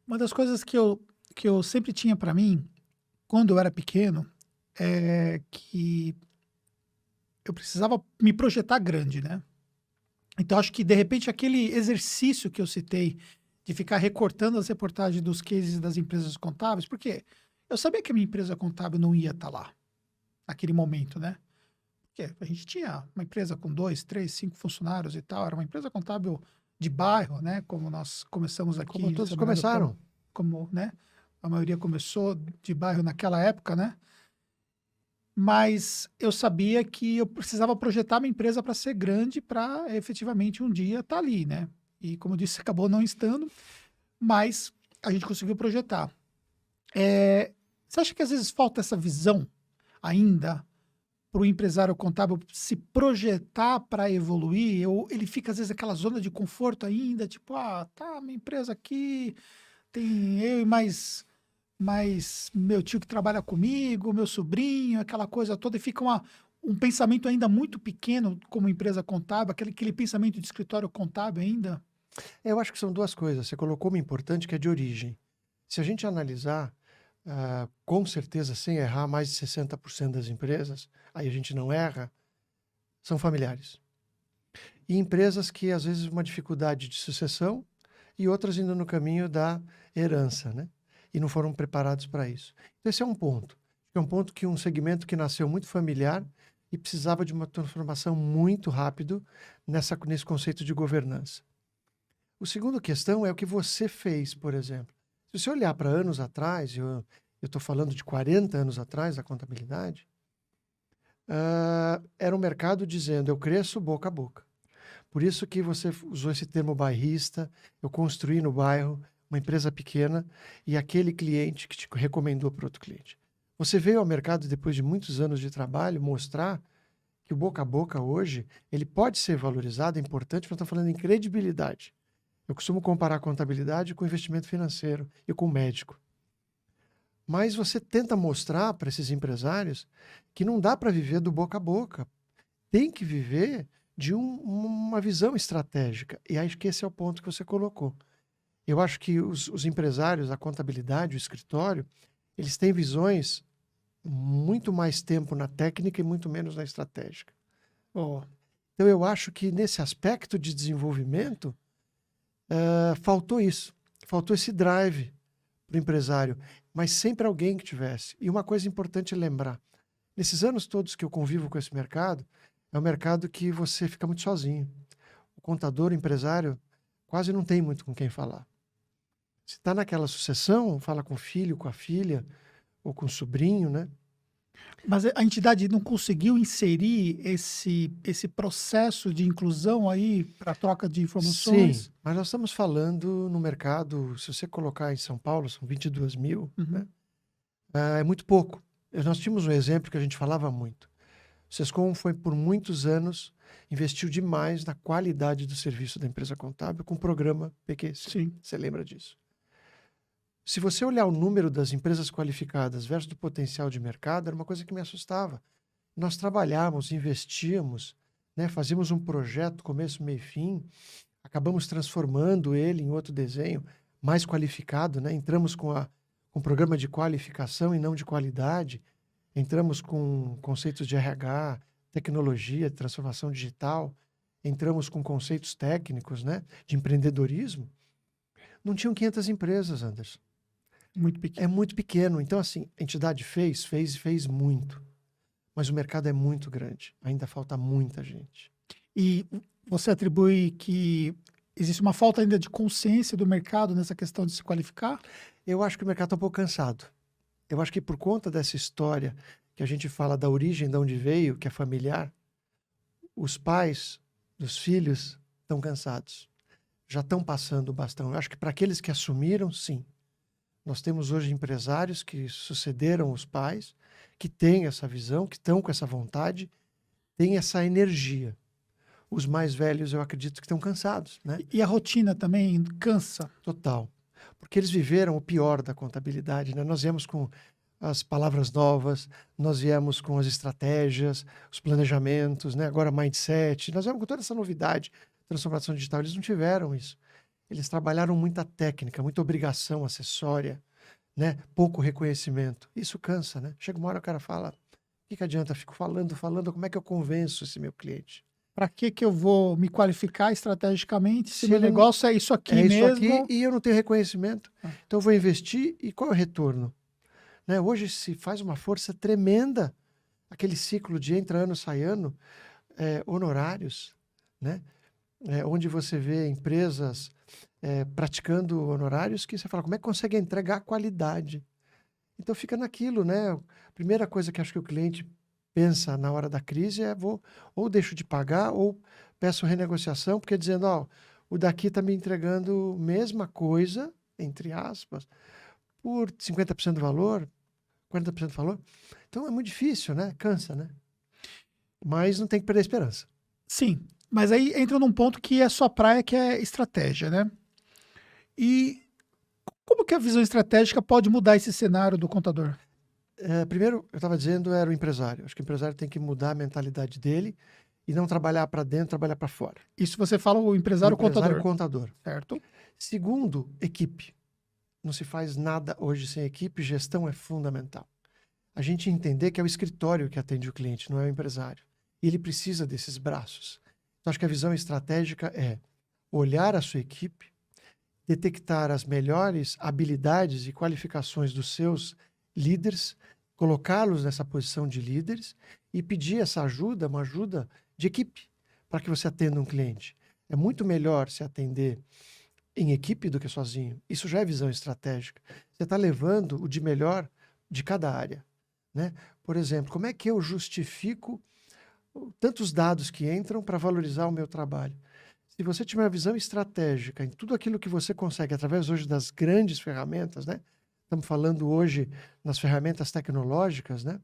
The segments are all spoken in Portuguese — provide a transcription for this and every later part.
Uma das coisas que eu sempre tinha para mim, quando eu era pequeno, é que eu precisava me projetar grande, né. Então acho que, de repente, aquele exercício que eu citei, de ficar recortando as reportagens dos cases das empresas contábeis, porque eu sabia que a minha empresa contábil não ia estar lá, naquele momento, né. Porque a gente tinha uma empresa com 2, 3, 5 funcionários e tal, era uma empresa contábil de bairro, né, como nós começamos Como aqui todos trabalhando como começaram. como, né, a maioria começou de bairro naquela época, né. Mas eu sabia que eu precisava projetar minha empresa para ser grande, para efetivamente um dia estar ali, né. E como eu disse, acabou não estando, mas a gente conseguiu projetar. Você acha que às vezes falta essa visão ainda para o empresário contábil se projetar para evoluir, ou ele fica às vezes aquela zona de conforto ainda, tipo: "Ah, tá, minha empresa aqui, tem eu e mais meu tio que trabalha comigo, meu sobrinho", aquela coisa toda, e fica um pensamento ainda muito pequeno como empresa contábil, aquele pensamento de escritório contábil ainda? Eu acho que são duas coisas. Você colocou uma importante que é de origem. Se a gente analisar, com certeza, sem errar, mais de 60% das empresas, aí a gente não erra, são familiares. E empresas que, às vezes, uma dificuldade de sucessão e outras indo no caminho da herança, né? E não foram preparados para isso. Então, esse é um ponto. É um ponto que um segmento que nasceu muito familiar e precisava de uma transformação muito rápido nesse conceito de governança. O segundo questão é o que você fez, por exemplo. Se você olhar para anos atrás, eu estou falando de 40 anos atrás, da contabilidade, era um mercado dizendo, eu cresço boca a boca. Por isso que você usou esse termo bairrista, eu construí no bairro uma empresa pequena e aquele cliente que te recomendou para outro cliente. Você veio ao mercado depois de muitos anos de trabalho mostrar que o boca a boca hoje, ele pode ser valorizado, é importante, mas estamos falando em credibilidade. Eu costumo comparar a contabilidade com investimento financeiro e com o médico. Mas você tenta mostrar para esses empresários que não dá para viver do boca a boca. Tem que viver de uma visão estratégica. E acho que esse é o ponto que você colocou. Eu acho que os empresários, a contabilidade, o escritório, eles têm visões muito mais tempo na técnica e muito menos na estratégica. Ó, Então, eu acho que nesse aspecto de desenvolvimento, faltou isso. Faltou esse drive para o empresário, mas sempre alguém que tivesse. E uma coisa importante lembrar: nesses anos todos que eu convivo com esse mercado, é um mercado que você fica muito sozinho. O contador, o empresário, quase não tem muito com quem falar. Se está naquela sucessão, fala com o filho, com a filha, ou com o sobrinho, né? mas a entidade não conseguiu inserir esse processo de inclusão aí para troca de Sim, informações? mas nós estamos falando no mercado, se você colocar em São Paulo, são 22 mil, Uhum. né? É muito pouco. Nós tínhamos um exemplo que a gente falava muito. O Sescom foi, por muitos anos, investiu demais na qualidade do serviço da empresa contábil com o programa PQC. Sim. Você lembra disso? Se você olhar o número das empresas qualificadas versus o potencial de mercado, era uma coisa que me assustava. Nós trabalhávamos, investíamos, né, fazíamos um projeto, começo, meio e fim, acabamos transformando ele em outro desenho mais qualificado, né? Entramos com um programa de qualificação e não de qualidade, entramos com conceitos de RH, tecnologia, transformação digital, entramos com conceitos técnicos, né, de empreendedorismo. Não tinham 500 empresas, Anderson. Muito É pequeno. muito pequeno. Então, assim, a entidade fez muito. Mas o mercado é muito grande. Ainda falta muita gente. E você atribui que existe uma falta ainda de consciência do mercado nessa questão de se qualificar? Eu acho que o mercado está um pouco cansado. Eu acho que por conta dessa história que a gente fala da origem, de onde veio, que é familiar, os pais dos filhos estão cansados. Já estão passando o bastão. Eu acho que para aqueles que assumiram, sim. Nós temos hoje empresários que sucederam os pais, que têm essa visão, que estão com essa vontade, têm essa energia. Os mais velhos, eu acredito que estão cansados, né? E a rotina também cansa? Total. Porque eles viveram o pior da contabilidade, né? Nós viemos com as palavras novas, nós viemos com as estratégias, os planejamentos, né? Agora mindset, nós viemos com toda essa novidade, transformação digital, eles não tiveram isso. eles trabalharam muita técnica, muita obrigação acessória, né? Pouco reconhecimento. Isso cansa, né? Chega uma hora o cara fala, o que adianta? Eu fico falando, como é que eu convenço esse meu cliente? Para que eu vou me qualificar estrategicamente se Se meu ele não- negócio é isso aqui É isso mesmo? aqui e eu não tenho reconhecimento. Ah. Então eu vou investir e qual é o retorno? Né? Hoje se faz uma força tremenda, aquele ciclo de entra ano, sai ano, honorários, né? Onde você vê empresas praticando honorários que você fala, como é que consegue entregar qualidade? Então fica naquilo, né? A primeira coisa que acho que o cliente pensa na hora da crise é ou deixo de pagar ou peço renegociação, porque dizendo, ó, o daqui está me entregando mesma coisa, entre aspas, por 50% do valor, 40% do valor. Então é muito difícil, né? Cansa, né? Mas não tem que perder a esperança. Sim, mas aí entra num ponto que é sua praia, que é estratégia, né? E como que a visão estratégica pode mudar esse cenário do contador? Primeiro, eu estava dizendo, era o empresário. Acho que o empresário tem que mudar a mentalidade dele e não trabalhar para dentro, trabalhar para fora. Isso você fala o empresário contador, contador. certo? Segundo, equipe. Não se faz nada hoje sem equipe, gestão é fundamental. A gente entender que é o escritório que atende o cliente, não é o empresário. E ele precisa desses braços. Então, acho que a visão estratégica é olhar a sua equipe, detectar as melhores habilidades e qualificações dos seus líderes, colocá-los nessa posição de líderes e pedir essa ajuda, uma ajuda de equipe, para que você atenda um cliente. É muito melhor se atender em equipe do que sozinho. Isso já é visão estratégica. Você está levando o de melhor de cada área, né? Por exemplo, como é que eu justifico tantos dados que entram para valorizar o meu trabalho? Se você tiver uma visão estratégica em tudo aquilo que você consegue através hoje das grandes ferramentas, né? Estamos falando hoje nas ferramentas tecnológicas, né?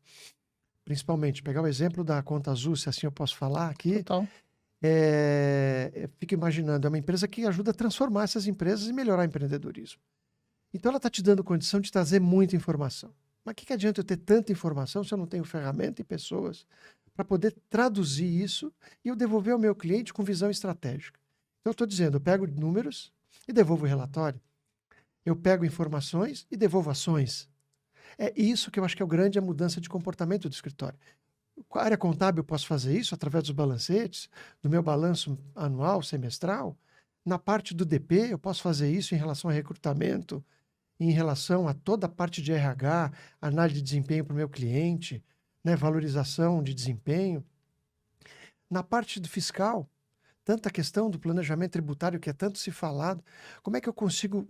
Principalmente, pegar o exemplo da Conta Azul, se assim eu posso falar aqui. Total. Eu fico imaginando, é uma empresa que ajuda a transformar essas empresas e melhorar o empreendedorismo. Então ela está te dando condição de trazer muita informação. Mas o que adianta eu ter tanta informação se eu não tenho ferramenta e pessoas para poder traduzir isso e eu devolver ao meu cliente com visão estratégica? Então eu estou dizendo, eu pego números e devolvo o relatório. Eu pego informações e devolvo ações. É isso que eu acho que é o grande a mudança de comportamento do escritório. Com a área contábil eu posso fazer isso através dos balancetes, do meu balanço anual, semestral. Na parte do DP eu posso fazer isso em relação a recrutamento, em relação a toda a parte de RH, análise de desempenho para o meu cliente, né, valorização de desempenho. Na parte do fiscal, tanta questão do planejamento tributário que é tanto se falado. Como é que eu consigo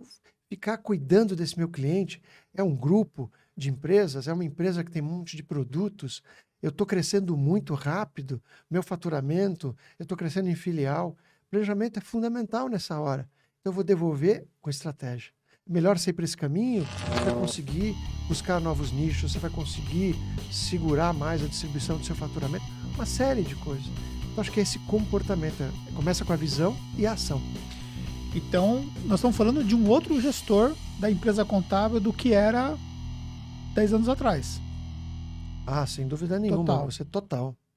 ficar cuidando desse meu cliente? É um grupo de empresas, é uma empresa que tem um monte de produtos, eu estou crescendo muito rápido, meu faturamento, eu estou crescendo em filial. Planejamento é fundamental nessa hora. Então eu vou devolver com estratégia. Melhor você ir para esse caminho, você vai conseguir buscar novos nichos, você vai conseguir segurar mais a distribuição do seu faturamento, uma série de coisas. Então acho que esse comportamento começa com a visão e a ação. Então, nós estamos falando de um outro gestor da empresa contábil do que era 10 anos atrás. Ah, sem dúvida nenhuma, Total. você total.